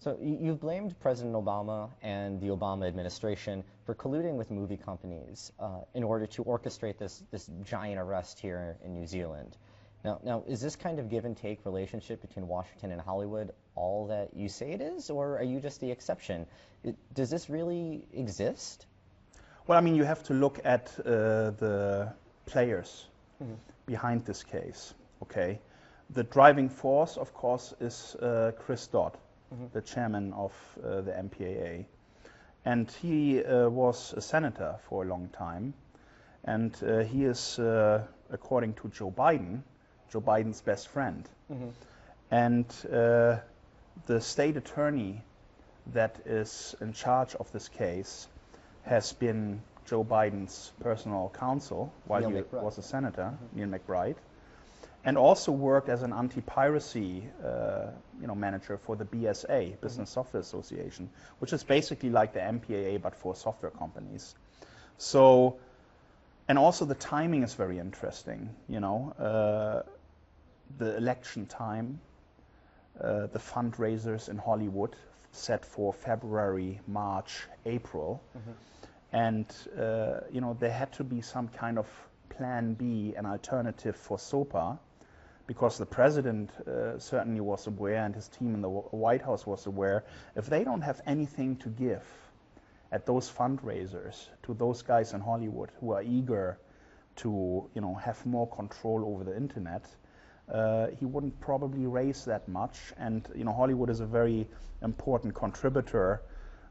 So you've blamed President Obama and the Obama administration for colluding with movie companies in order to orchestrate this giant arrest here in New Zealand. Now, is this kind of give and take relationship between Washington and Hollywood all that you say it is, or are you just the exception? Does this really exist? Well, I mean, you have to look at the players behind this case, okay? The driving force, of course, is Chris Dodd, the chairman of the MPAA. And he was a senator for a long time. And he is, according to Joe Biden's best friend. And the state attorney that is in charge of this case has been Joe Biden's personal counsel while he was a senator, Neil McBride, and also worked as an anti-piracy manager for the BSA, Business Software Association, which is basically like the MPAA but for software companies. So, and also the timing is very interesting, the election time, the fundraisers in Hollywood set for February, March, April. And, there had to be some kind of plan B, an alternative for SOPA, because the president certainly was aware and his team in the White House was aware, if they don't have anything to give at those fundraisers to those guys in Hollywood who are eager to, have more control over the internet, he wouldn't probably raise that much. And, Hollywood is a very important contributor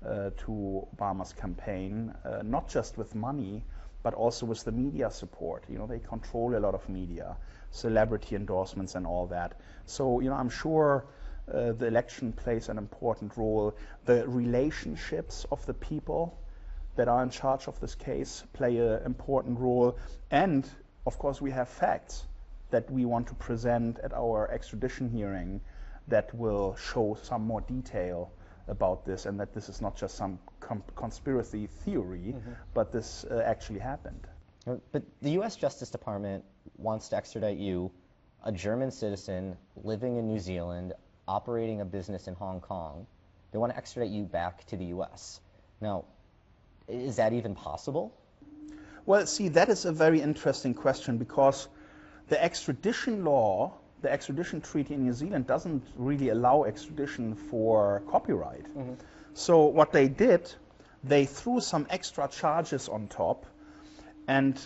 to Obama's campaign, not just with money, but also with the media support. They control a lot of media, celebrity endorsements and all that. So, I'm sure the election plays an important role. The relationships of the people that are in charge of this case play an important role. And, of course, we have facts that we want to present at our extradition hearing that will show some more detail about this, and that this is not just some conspiracy theory, but this actually happened. But the U.S. Justice Department wants to extradite you, a German citizen living in New Zealand, operating a business in Hong Kong. They want to extradite you back to the U.S. Now, is that even possible? Well, see, that is a very interesting question, because the extradition law, the extradition treaty in New Zealand doesn't really allow extradition for copyright. So what they did, they threw some extra charges on top, and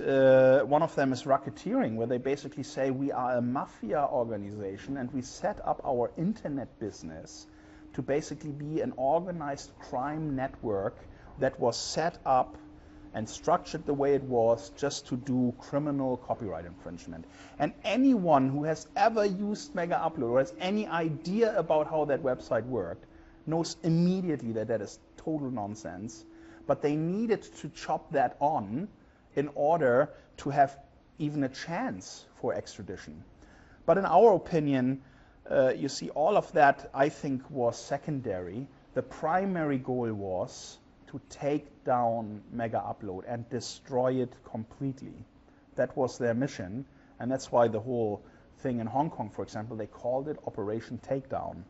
one of them is racketeering, where they basically say we are a mafia organization and we set up our internet business to basically be an organized crime network that was set up and structured the way it was just to do criminal copyright infringement. And anyone who has ever used Megaupload or has any idea about how that website worked knows immediately that that is total nonsense. But they needed to chop that on in order to have even a chance for extradition. But in our opinion, you see, all of that, I think, was secondary. The primary goal was to take down Megaupload and destroy it completely. That was their mission, and that's why the whole thing in Hong Kong, for example, they called it Operation Takedown.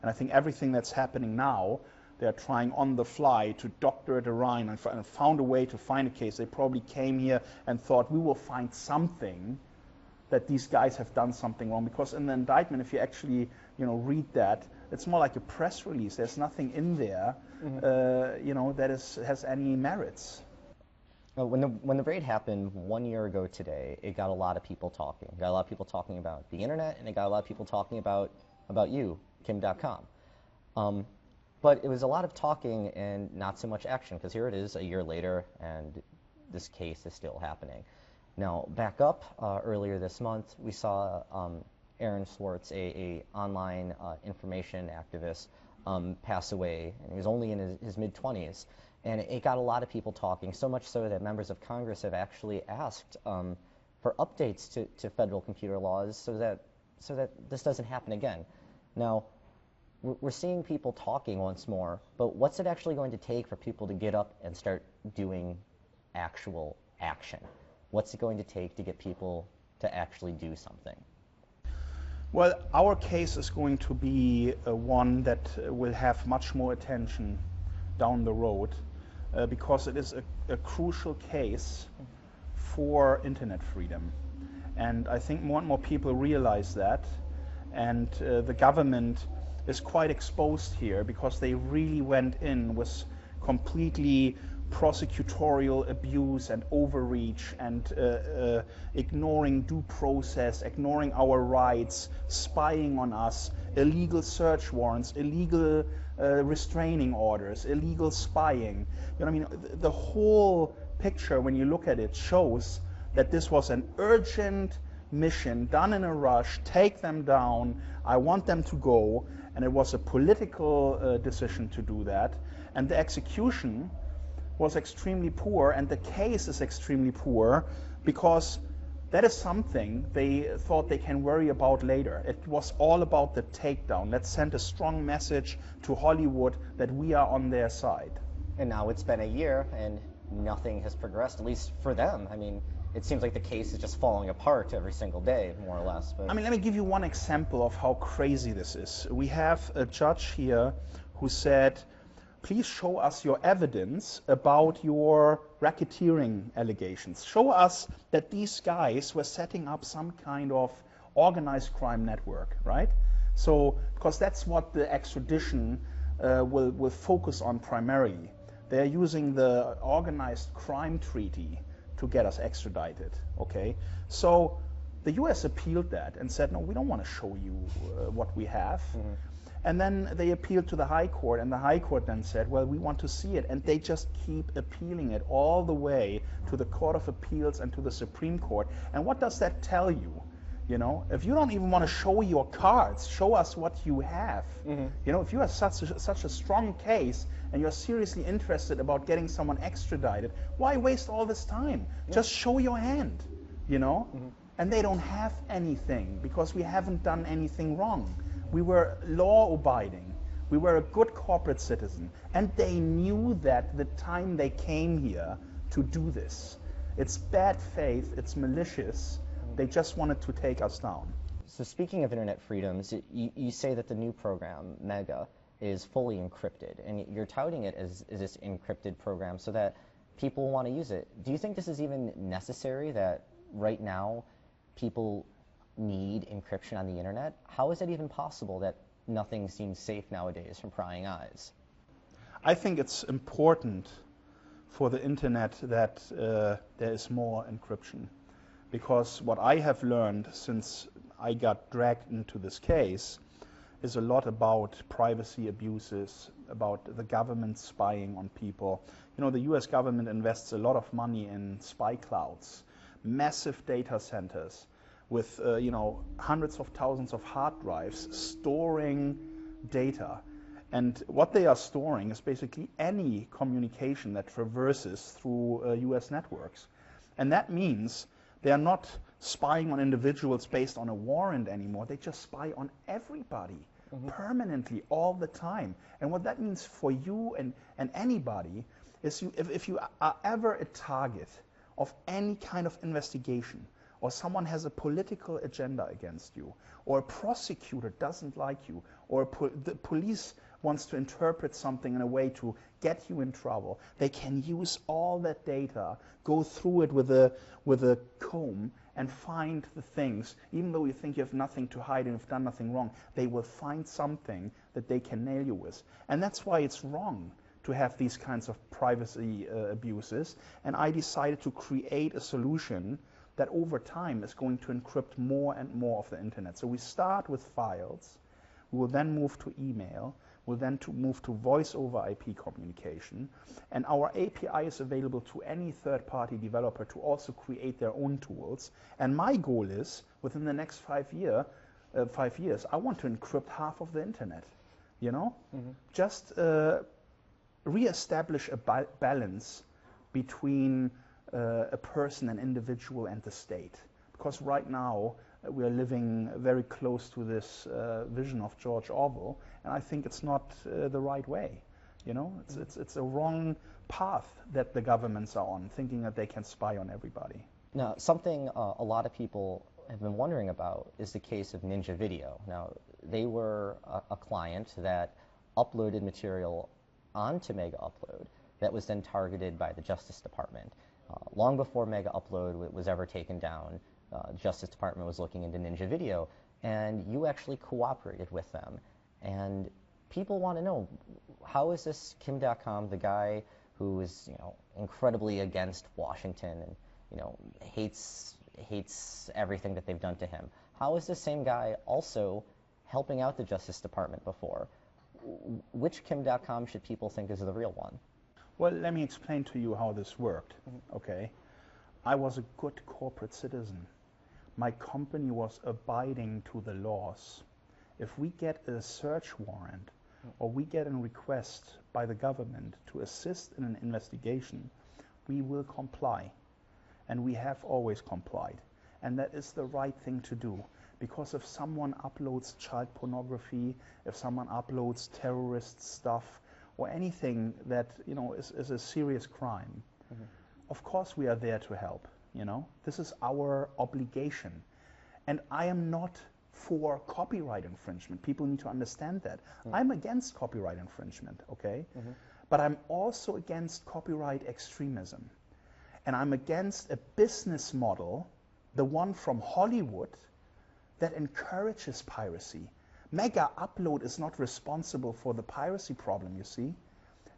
And I think everything that's happening now, they're trying on the fly to doctor it around and found a way to find a case. They probably came here and thought, we will find something that these guys have done something wrong. Because in the indictment, if you actually read that, it's more like a press release. There's nothing in there that has any merits. When the raid happened 1 year ago today, it got a lot of people talking. It got a lot of people talking about the internet, and it got a lot of people talking about you, Kim Dotcom. But it was a lot of talking and not so much action, because here it is a year later, and this case is still happening. Now, back up earlier this month, we saw Aaron Swartz, a online information activist, pass away, and he was only in his mid-20s. And it got a lot of people talking, so much so that members of Congress have actually asked for updates to federal computer laws so that this doesn't happen again. Now, we're seeing people talking once more, but what's it actually going to take for people to get up and start doing actual action? What's it going to take to get people to actually do something? Well, our case is going to be one that will have much more attention down the road because it is a crucial case for internet freedom. And I think more and more people realize that. And the government is quite exposed here because they really went in with completely prosecutorial abuse and overreach and ignoring due process, ignoring our rights, spying on us, illegal search warrants, illegal restraining orders, illegal spying. You know, I mean, the whole picture, when you look at it, shows that this was an urgent mission done in a rush. Take them down. I want them to go. And it was a political decision to do that. And the execution was extremely poor, and the case is extremely poor because that is something they thought they can worry about later. It was all about the takedown. Let's send a strong message to Hollywood that we are on their side. And now it's been a year and nothing has progressed, at least for them. I mean, it seems like the case is just falling apart every single day, more or less. But I mean, let me give you one example of how crazy this is. We have a judge here who said, please show us your evidence about your racketeering allegations. Show us that these guys were setting up some kind of organized crime network, right? So, because that's what the extradition will focus on primarily. They're using the organized crime treaty to get us extradited, okay? So the US appealed that and said, no, we don't want to show you what we have. Mm-hmm. And then they appealed to the High Court, and the High Court then said, well, we want to see it. And they just keep appealing it all the way to the Court of Appeals and to the Supreme Court. And what does that tell you? You know, if you don't even want to show your cards, show us what you have. Mm-hmm. You know, if you have such a strong case and you're seriously interested about getting someone extradited, why waste all this time? Yeah. Just show your hand, you know? Mm-hmm. And they don't have anything because we haven't done anything wrong. We were law-abiding. We were a good corporate citizen. And they knew that the time they came here to do this. It's bad faith, it's malicious. They just wanted to take us down. So speaking of internet freedoms, you say that the new program, Mega, is fully encrypted. And you're touting it as this encrypted program so that people want to use it. Do you think this is even necessary, that right now people need encryption on the internet? How is it even possible that nothing seems safe nowadays from prying eyes? I think it's important for the internet that there is more encryption, because what I have learned since I got dragged into this case is a lot about privacy abuses, about the government spying on people. You know, the US government invests a lot of money in spy clouds, massive data centers, with hundreds of thousands of hard drives storing data. And what they are storing is basically any communication that traverses through US networks. And that means they are not spying on individuals based on a warrant anymore. They just spy on everybody, mm-hmm. permanently, all the time. And what that means for you and anybody is if you are ever a target of any kind of investigation, or someone has a political agenda against you, or a prosecutor doesn't like you, or the police wants to interpret something in a way to get you in trouble, they can use all that data, go through it with a comb, and find the things. Even though you think you have nothing to hide and you've done nothing wrong, they will find something that they can nail you with. And that's why it's wrong to have these kinds of privacy abuses. And I decided to create a solution that over time is going to encrypt more and more of the internet. So we start with files, we will then move to email, we'll then move to voice over IP communication, and our API is available to any third-party developer to also create their own tools. And my goal is, within the next 5 years, I want to encrypt half of the internet, you know? Mm-hmm. Just re-establish a balance between a person, an individual, and the state. Because right now we are living very close to this vision of George Orwell, and I think it's not the right way. You know, it's a wrong path that the governments are on, thinking that they can spy on everybody. Now, something a lot of people have been wondering about is the case of Ninja Video. Now, they were a client that uploaded material onto Megaupload that was then targeted by the Justice Department. Long before Megaupload was ever taken down, the Justice Department was looking into Ninja Video, and you actually cooperated with them. And people want to know, how is this Kim Dotcom, the guy who is, incredibly against Washington and, hates everything that they've done to him? How is the same guy also helping out the Justice Department before? Which Kim Dotcom should people think is the real one? Well, let me explain to you how this worked, okay? I was a good corporate citizen. My company was abiding to the laws. If we get a search warrant or we get a request by the government to assist in an investigation, we will comply. And we have always complied. And that is the right thing to do. Because if someone uploads child pornography, if someone uploads terrorist stuff, or anything that is a serious crime, of course we are there to help. This is our obligation. And I am not for copyright infringement. People need to understand that. I'm against copyright infringement, okay? But I'm also against copyright extremism. And I'm against a business model, the one from Hollywood, that encourages piracy. Megaupload is not responsible for the piracy problem, you see.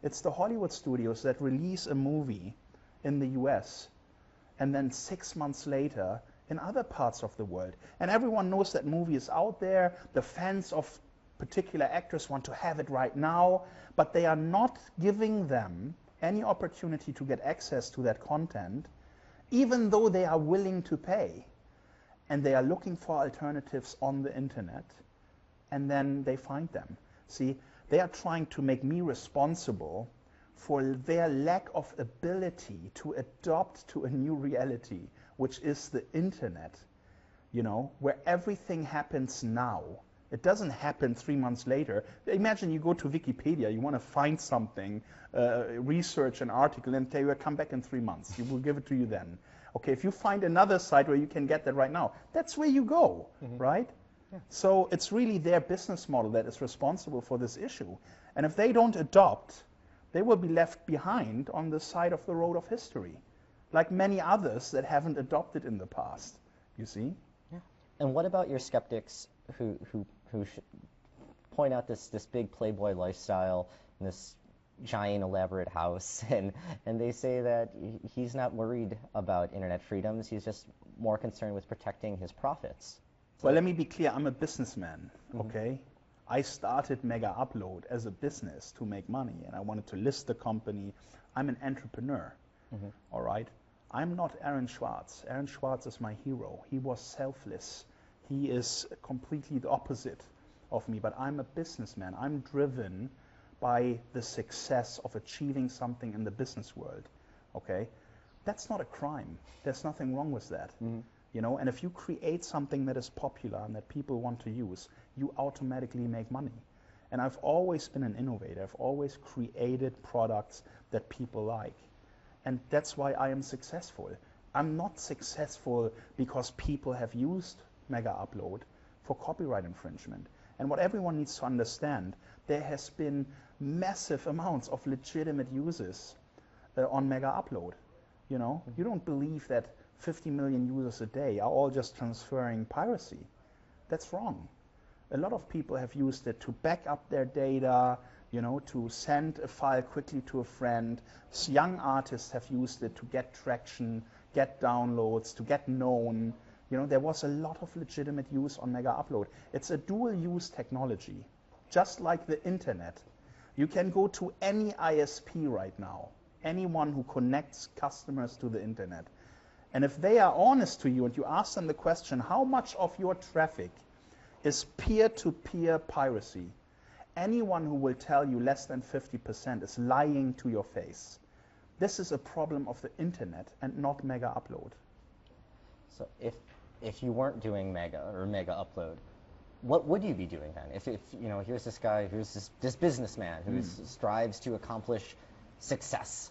It's the Hollywood studios that release a movie in the US and then 6 months later in other parts of the world. And everyone knows that movie is out there. The fans of particular actors want to have it right now, but they are not giving them any opportunity to get access to that content, even though they are willing to pay. And they are looking for alternatives on the internet, and then they find them. See, they are trying to make me responsible for their lack of ability to adopt to a new reality, which is the internet, where everything happens now. It doesn't happen 3 months later. Imagine you go to Wikipedia, you want to find something, research an article, and they will come back in 3 months. You will give it to you then. Okay, if you find another site where you can get that right now, that's where you go, right? Yeah. So it's really their business model that is responsible for this issue. And if they don't adopt, they will be left behind on the side of the road of history, like many others that haven't adopted in the past, you see? Yeah. And what about your skeptics who point out this big playboy lifestyle and this giant elaborate house, and they say that he's not worried about internet freedoms, he's just more concerned with protecting his profits? Well, let me be clear, I'm a businessman, okay? I started Megaupload as a business to make money, and I wanted to list the company. I'm an entrepreneur, all right? I'm not Aaron Swartz. Aaron Swartz is my hero. He was selfless. He is completely the opposite of me, but I'm a businessman. I'm driven by the success of achieving something in the business world, okay? That's not a crime. There's nothing wrong with that, and if you create something that is popular and that people want to use, you automatically make money. And I've always been an innovator. I've always created products that people like. And that's why I am successful. I'm not successful because people have used Megaupload for copyright infringement. And what everyone needs to understand, there has been massive amounts of legitimate users on Megaupload. You don't believe that 50 million users a day are all just transferring piracy. That's wrong. A lot of people have used it to back up their data, to send a file quickly to a friend. Young artists have used it to get traction, get downloads, to get known. There was a lot of legitimate use on Megaupload. It's a dual-use technology, just like the internet. You can go to any ISP right now, anyone who connects customers to the internet. And if they are honest to you and you ask them the question, how much of your traffic is peer-to-peer piracy? Anyone who will tell you less than 50% is lying to your face. This is a problem of the internet and not Megaupload. So if you weren't doing Megaupload, what would you be doing then? If here's this guy, here's this businessman who strives to accomplish success,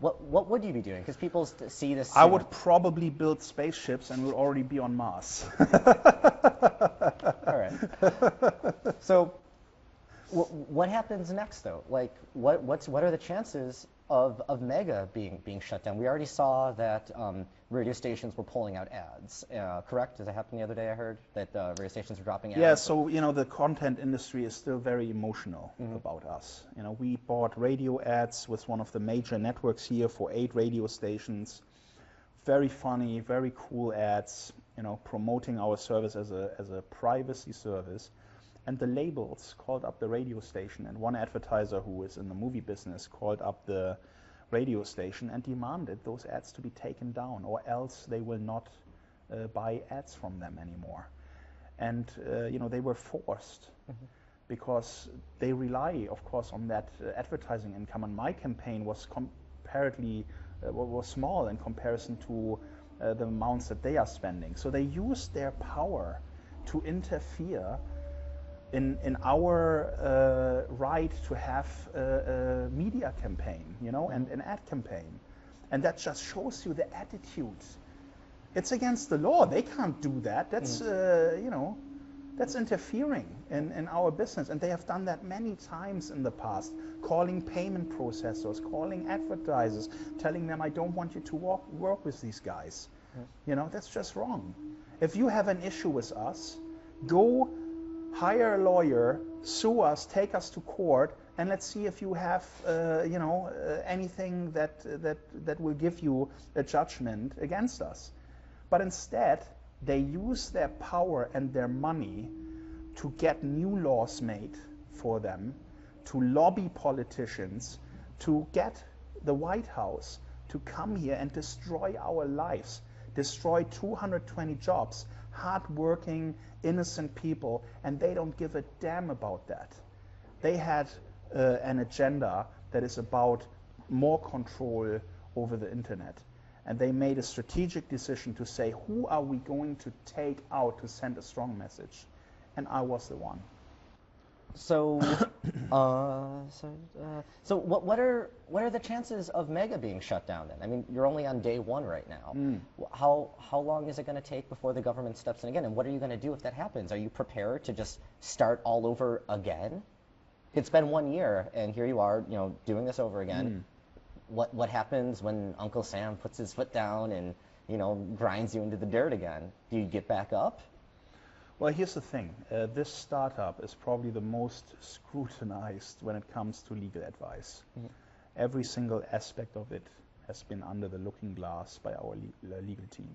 what would you be doing? Because people see this. I would probably build spaceships and we'll already be on Mars. All right. So, what happens next, though? Like, what are the chances of Mega being shut down? We already saw that radio stations were pulling out ads. Correct? Did that happen the other day? I heard that radio stations were dropping ads. Yeah. So the content industry is still very emotional about us. We bought radio ads with one of the major networks here for 8 radio stations. Very funny, very cool ads. Promoting our service as a privacy service. And the labels called up the radio station, and one advertiser who is in the movie business called up the radio station and demanded those ads to be taken down, or else they will not buy ads from them anymore. And they were forced because they rely, of course, on that advertising income. And my campaign was comparatively was small in comparison to the amounts that they are spending. So they used their power to interfere in our right to have a media campaign, and an ad campaign. And that just shows you the attitude. It's against the law. They can't do that. That's, that's interfering in our business. And they have done that many times in the past, calling payment processors, calling advertisers, telling them, I don't want you to work with these guys. That's just wrong. If you have an issue with us, go hire a lawyer, sue us, take us to court, and let's see if you have, anything that will give you a judgment against us. But instead, they use their power and their money to get new laws made for them, to lobby politicians, to get the White House to come here and destroy our lives, destroy 220 jobs, hard-working, innocent people, and they don't give a damn about that. They had an agenda that is about more control over the internet. And they made a strategic decision to say, who are we going to take out to send a strong message? And I was the one. So, so what are the chances of Mega being shut down then? I mean, you're only on day 1 right now. How long is it going to take before the government steps in again? And what are you going to do if that happens? Are you prepared to just start all over again? It's been 1 year, and here you are, doing this over again. What happens when Uncle Sam puts his foot down and grinds you into the dirt again? Do you get back up? Well, here's the thing. This startup is probably the most scrutinized when it comes to legal advice. Every single aspect of it has been under the looking glass by our legal team.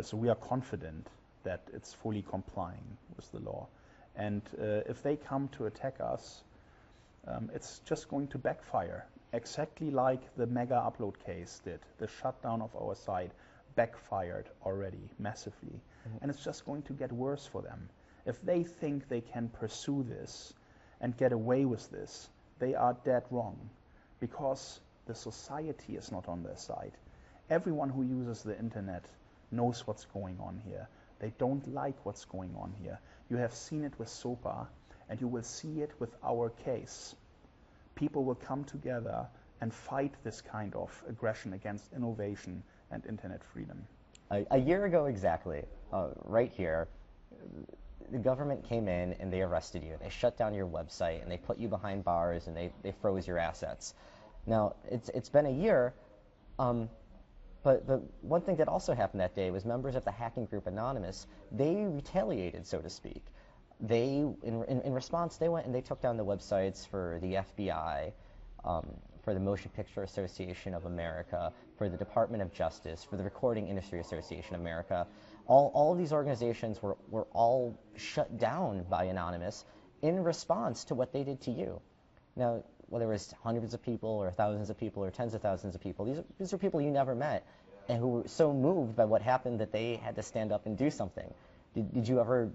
So we are confident that it's fully complying with the law. And if they come to attack us, it's just going to backfire, exactly like the Megaupload case did. The shutdown of our site backfired already massively. And it's just going to get worse for them. If they think they can pursue this and get away with this, they are dead wrong, because the society is not on their side. Everyone who uses the internet knows what's going on here. They don't like what's going on here. You have seen it with SOPA, and you will see it with our case. People will come together and fight this kind of aggression against innovation and internet freedom. A year ago exactly, right here, the government came in and they arrested you. They shut down your website and they put you behind bars and they froze your assets. Now, it's been a year, but the one thing that also happened that day was members of the hacking group Anonymous, they retaliated, so to speak. They, in response, they went and they took down the websites for the FBI, for the Motion Picture Association of America, for the Department of Justice, for the Recording Industry Association of America. All of these organizations were all shut down by Anonymous in response to what they did to you. Now, whether it was hundreds of people or thousands of people or tens of thousands of people, these are people you never met and who were so moved by what happened that they had to stand up and do something. Did you ever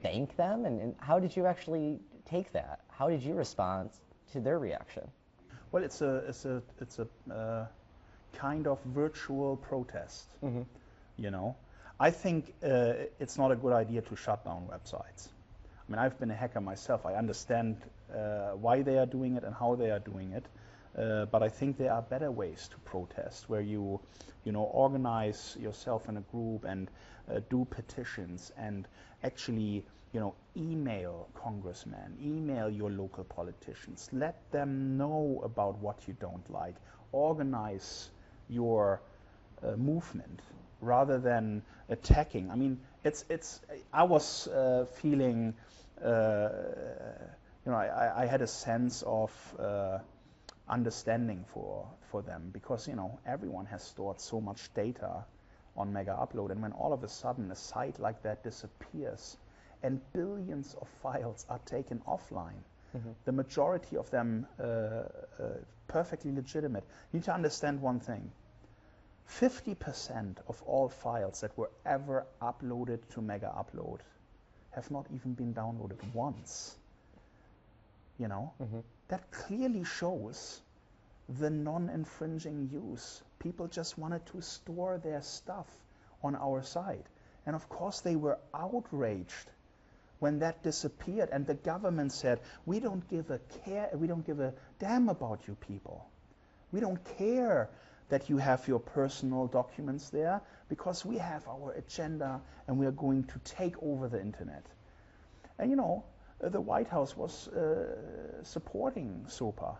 thank them? And how did you actually take that? How did you respond to their reaction? Well, it's a kind of virtual protest. I think it's not a good idea to shut down websites. I mean, I've been a hacker myself. I understand why they are doing it and how they are doing it. But I think there are better ways to protest, where you organize yourself in a group and do petitions and actually, email congressmen, email your local politicians, let them know about what you don't like, organize your movement rather than attacking. I mean, I was feeling, I had a sense of understanding for them, because everyone has stored so much data on Megaupload, and when all of a sudden a site like that disappears and billions of files are taken offline, the majority of them perfectly legitimate. You need to understand one thing. 50% of all files that were ever uploaded to Megaupload have not even been downloaded once. That clearly shows the non-infringing use. People just wanted to store their stuff on our site. And of course they were outraged when that disappeared, and the government said, we don't give a damn about you people. We don't care that you have your personal documents there, because we have our agenda and we are going to take over the internet. And the White House was supporting SOPA.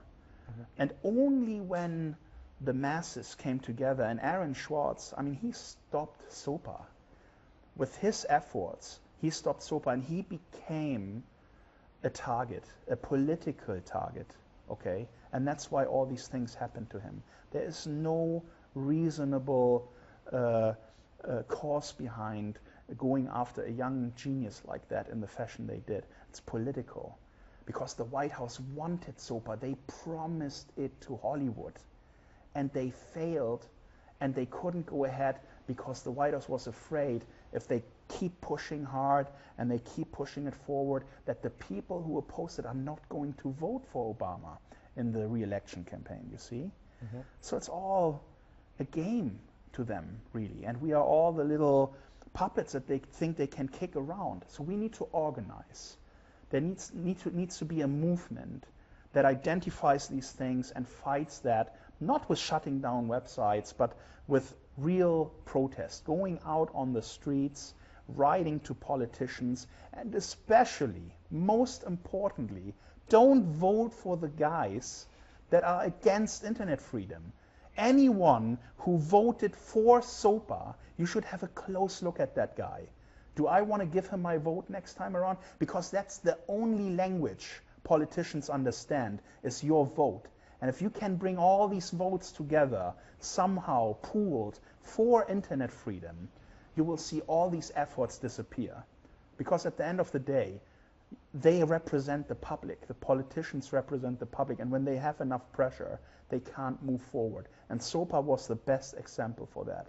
And only when the masses came together, and Aaron Swartz, I mean, he stopped SOPA. With his efforts, he stopped SOPA, and he became a target, a political target, okay? And that's why all these things happened to him. There is no reasonable cause behind going after a young genius like that in the fashion they did. It's political. Because the White House wanted SOPA. They promised it to Hollywood. And they failed, and they couldn't go ahead because the White House was afraid if they keep pushing hard and they keep pushing it forward, that the people who opposed it are not going to vote for Obama in the re-election campaign, you see? So it's all a game to them, really. And we are all the little puppets that they think they can kick around. So we need to organize. There needs to be a movement that identifies these things and fights that, not with shutting down websites, but with real protest, going out on the streets, writing to politicians, and especially, most importantly, don't vote for the guys that are against internet freedom. Anyone who voted for SOPA, you should have a close look at that guy. Do I want to give him my vote next time around? Because that's the only language politicians understand, is your vote. And if you can bring all these votes together, somehow pooled for internet freedom, you will see all these efforts disappear. Because at the end of the day, they represent the public. The politicians represent the public. And when they have enough pressure, they can't move forward. And SOPA was the best example for that.